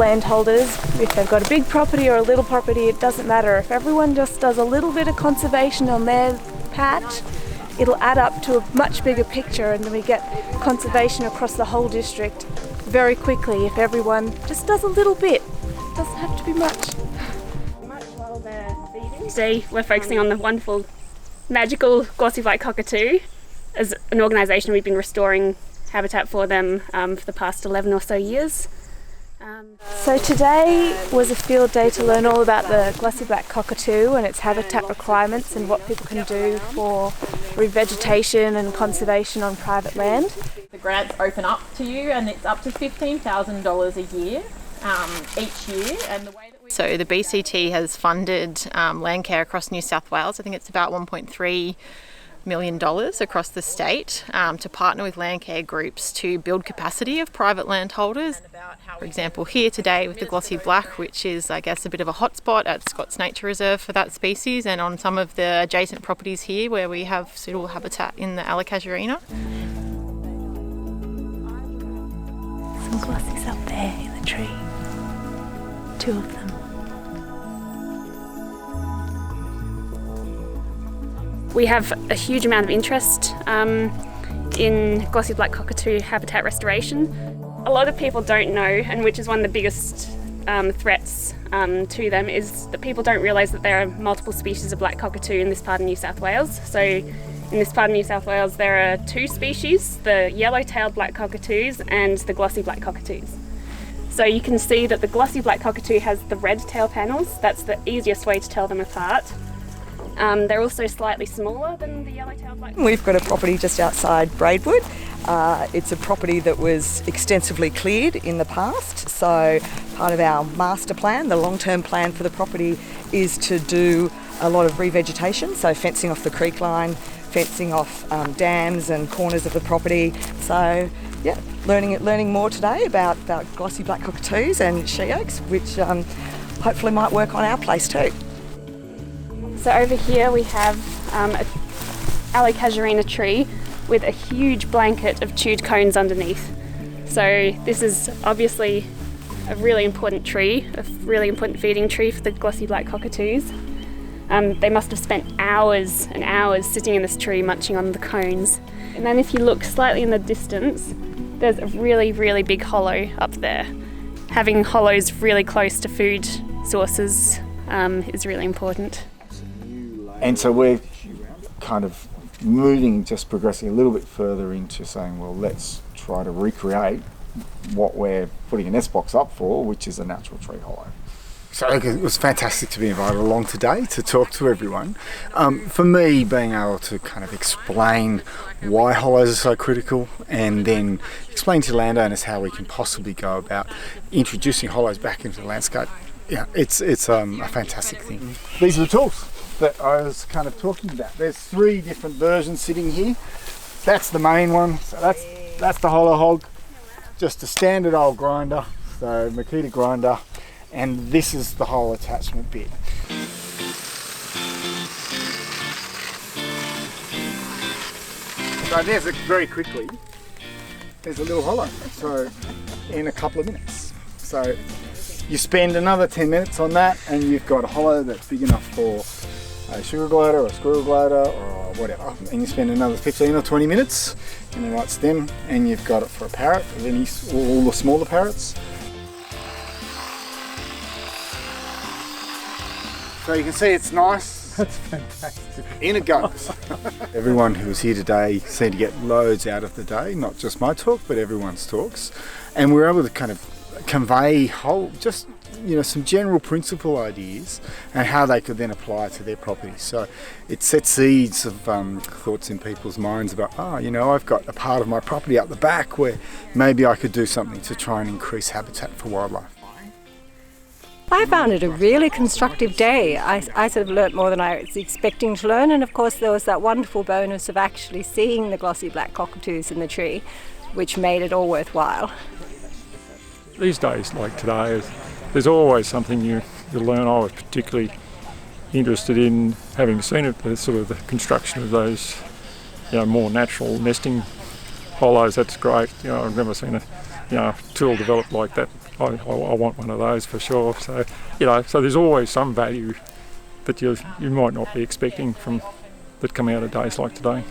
landholders, if they've got a big property or a little property, it doesn't matter. If everyone just does a little bit of conservation on their patch, it'll add up to a much bigger picture, and then we get conservation across the whole district very quickly if everyone just does a little bit. It doesn't have to be much. Today we're focusing on the wonderful, magical Glossy Black Cockatoo. As an organisation, we've been restoring habitat for them for the past 11 or so years. So today was a field day to learn all about the Glossy Black Cockatoo and its habitat requirements and what people can do for revegetation and conservation on private land. The grants open up to you, and it's up to $15,000 a year each year. And the way that So the BCT has funded landcare across New South Wales. I think it's about $1.3 million across the state to partner with landcare groups to build capacity of private landholders. For example, here today with the Glossy Black, which is, I guess, a bit of a hotspot at Scott's Nature Reserve for that species, and on some of the adjacent properties here where we have suitable habitat in the Allocasuarinas. Some glossies up there in the tree. 2 of them. We have a huge amount of interest in Glossy Black Cockatoo habitat restoration. A lot of people don't know, and which is one of the biggest threats to them, is that people don't realise that there are multiple species of black cockatoo in this part of New South Wales. So in this part of New South Wales there are 2 species, the yellow-tailed black cockatoos and the glossy black cockatoos. So you can see that the glossy black cockatoo has the red tail panels. That's the easiest way to tell them apart. They're also slightly smaller than the yellow-tailed black. We've got a property just outside Braidwood. It's a property that was extensively cleared in the past, so part of our master plan, the long-term plan for the property, is to do a lot of revegetation, so fencing off the creek line, fencing off dams and corners of the property. So yeah, learning more today about glossy black cockatoos and she-oaks, which hopefully might work on our place too. So over here we have an Allocasuarina tree with a huge blanket of chewed cones underneath. So this is obviously a really important tree, a really important feeding tree for the glossy black cockatoos. They must have spent hours and hours sitting in this tree munching on the cones. And then if you look slightly in the distance, there's a really, really big hollow up there. Having hollows really close to food sources is really important. And so we're kind of progressing a little bit further into saying, well, let's try to recreate what we're putting a nest box up for, which is a natural tree hollow. So it was fantastic to be invited along today to talk to everyone. For me, being able to kind of explain why hollows are so critical, and then explain to landowners how we can possibly go about introducing hollows back into the landscape, yeah, it's a fantastic thing. These are the tools that I was kind of talking about. There's 3 different versions sitting here. That's the main one. So that's the Hollowhog, just a standard old grinder, so Makita grinder, and this is the whole attachment bit. So there's very quickly, there's a little hollow. So in a couple of minutes. So you spend another 10 minutes on that, and you've got a hollow that's big enough for a sugar glider or a squirrel glider or whatever, and you spend another 15 or 20 minutes in the right stem, and you've got it for a parrot, of all the smaller parrots. So you can see it's nice. That's fantastic. In it goes. Everyone who was here today seemed to get loads out of the day, not just my talk, but everyone's talks, and we were able to kind of convey some general principle ideas and how they could then apply to their property. So it set seeds of thoughts in people's minds about, I've got a part of my property up the back where maybe I could do something to try and increase habitat for wildlife. I found it a really constructive day. I sort of learnt more than I was expecting to learn, and of course there was that wonderful bonus of actually seeing the glossy black cockatoos in the tree, which made it all worthwhile. These days, like today, there's always something you learn. I was particularly interested in, having seen it, the sort of the construction of those, more natural nesting hollows. That's great. I've never seen a tool developed like that I want one of those for sure. So, you know, so there's always some value that you might not be expecting from that come out of days like today.